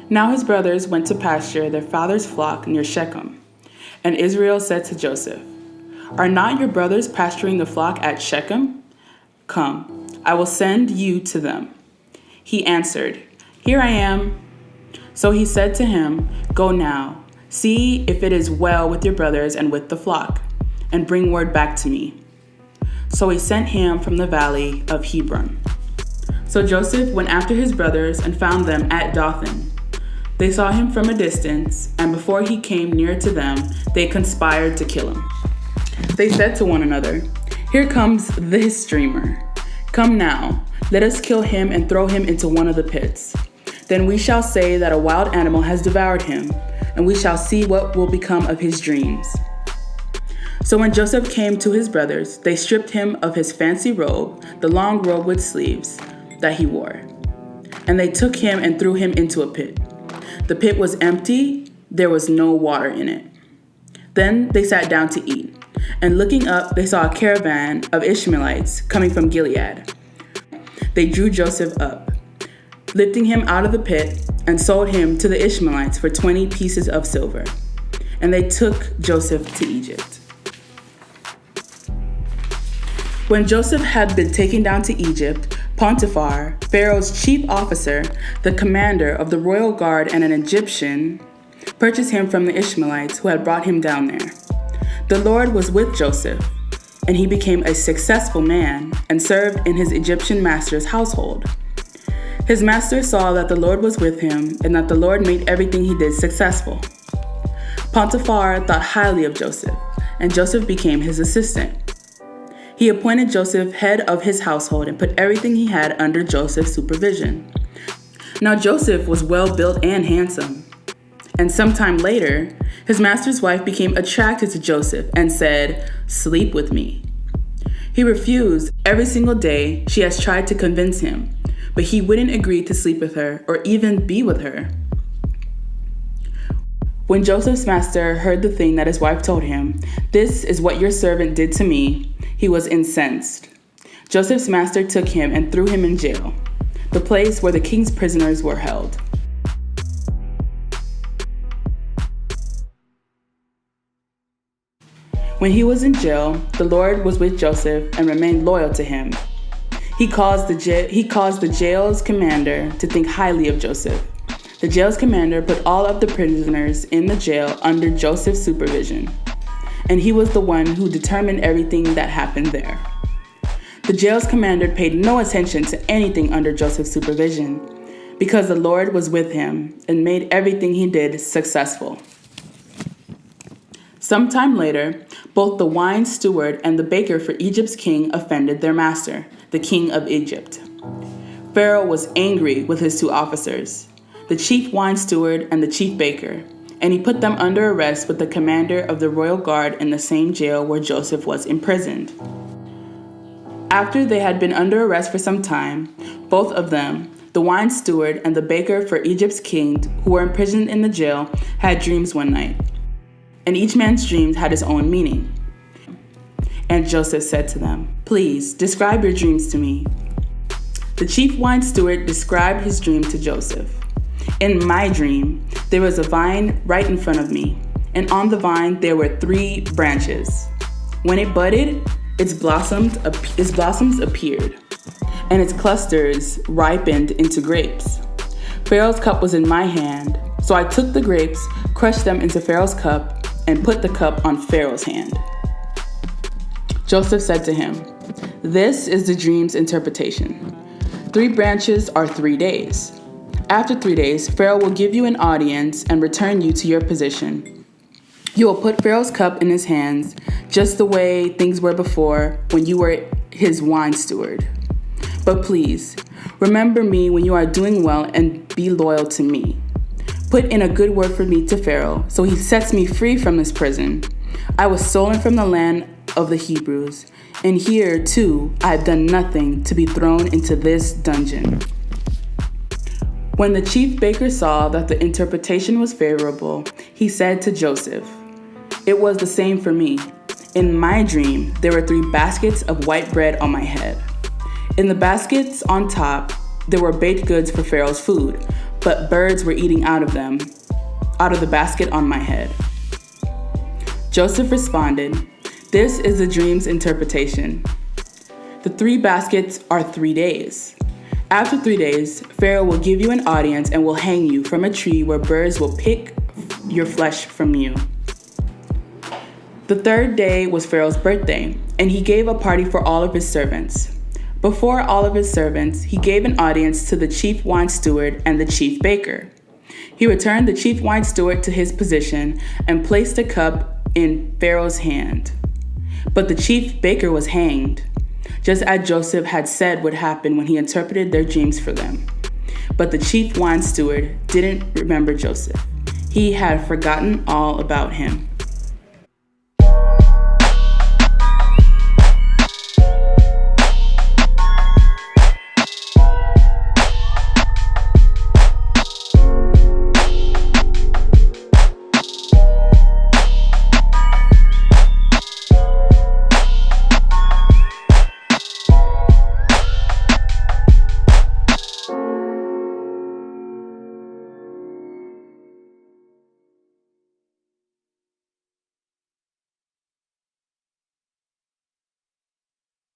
Now his brothers went to pasture their father's flock near Shechem. And Israel said to Joseph, "Are not your brothers pasturing the flock at Shechem? Come, I will send you to them." He answered, "Here I am." So he said to him, "Go now, see if it is well with your brothers and with the flock, and bring word back to me." So he sent him from the valley of Hebron. So Joseph went after his brothers and found them at Dothan. They saw him from a distance, and before he came near to them, they conspired to kill him. They said to one another, "Here comes this dreamer. Come now, let us kill him and throw him into one of the pits. Then we shall say that a wild animal has devoured him, and we shall see what will become of his dreams." So when Joseph came to his brothers, they stripped him of his fancy robe, the long robe with sleeves that he wore. And they took him and threw him into a pit. The pit was empty, there was no water in it. Then they sat down to eat, and looking up, they saw a caravan of Ishmaelites coming from Gilead. They drew Joseph up, lifting him out of the pit, and sold him to the Ishmaelites for 20 pieces of silver. And they took Joseph to Egypt. When Joseph had been taken down to Egypt, Potiphar, Pharaoh's chief officer, the commander of the royal guard, and an Egyptian, purchased him from the Ishmaelites who had brought him down there. The Lord was with Joseph, and he became a successful man and served in his Egyptian master's household. His master saw that the Lord was with him and that the Lord made everything he did successful. Potiphar thought highly of Joseph, and Joseph became his assistant. He appointed Joseph head of his household and put everything he had under Joseph's supervision. Now Joseph was well built and handsome. And sometime later, his master's wife became attracted to Joseph and said, "Sleep with me." He refused. Every single day, she has tried to convince him, but he wouldn't agree to sleep with her or even be with her. When Joseph's master heard the thing that his wife told him, "This is what your servant did to me," he was incensed. Joseph's master took him and threw him in jail, the place where the king's prisoners were held. When he was in jail, the Lord was with Joseph and remained loyal to him. He caused the jail's commander to think highly of Joseph. The jail's commander put all of the prisoners in the jail under Joseph's supervision, and he was the one who determined everything that happened there. The jail's commander paid no attention to anything under Joseph's supervision, because the Lord was with him and made everything he did successful. Sometime later, both the wine steward and the baker for Egypt's king offended their master, the king of Egypt. Pharaoh was angry with his two officers, the chief wine steward and the chief baker, and he put them under arrest with the commander of the royal guard in the same jail where Joseph was imprisoned. After they had been under arrest for some time, both of them, the wine steward and the baker for Egypt's king, who were imprisoned in the jail, had dreams one night. And each man's dreams had his own meaning. And Joseph said to them, "Please, describe your dreams to me." The chief wine steward described his dream to Joseph. "In my dream, there was a vine right in front of me, and on the vine there were 3 branches. When it budded, its blossoms appeared, and its clusters ripened into grapes. Pharaoh's cup was in my hand, so I took the grapes, crushed them into Pharaoh's cup, and put the cup on Pharaoh's hand." Joseph said to him, "This is the dream's interpretation. 3 branches are 3 days. After 3 days, Pharaoh will give you an audience and return you to your position. You will put Pharaoh's cup in his hands, just the way things were before when you were his wine steward. But please, remember me when you are doing well and be loyal to me. Put in a good word for me to Pharaoh, so he sets me free from this prison. I was stolen from the land of the Hebrews, and here, too, I have done nothing to be thrown into this dungeon." When the chief baker saw that the interpretation was favorable, he said to Joseph, "It was the same for me. In my dream, there were 3 baskets of white bread on my head. In the baskets on top, there were baked goods for Pharaoh's food, but birds were eating out of the basket on my head. Joseph responded, "This is the dream's interpretation. The 3 baskets are 3 days. After 3 days, Pharaoh will give you an audience and will hang you from a tree where birds will pick your flesh from you." The 3rd day was Pharaoh's birthday, and he gave a party for all of his servants. Before all of his servants, he gave an audience to the chief wine steward and the chief baker. He returned the chief wine steward to his position and placed a cup in Pharaoh's hand. But the chief baker was hanged, just as Joseph had said would happen when he interpreted their dreams for them. But the chief wine steward didn't remember Joseph. He had forgotten all about him.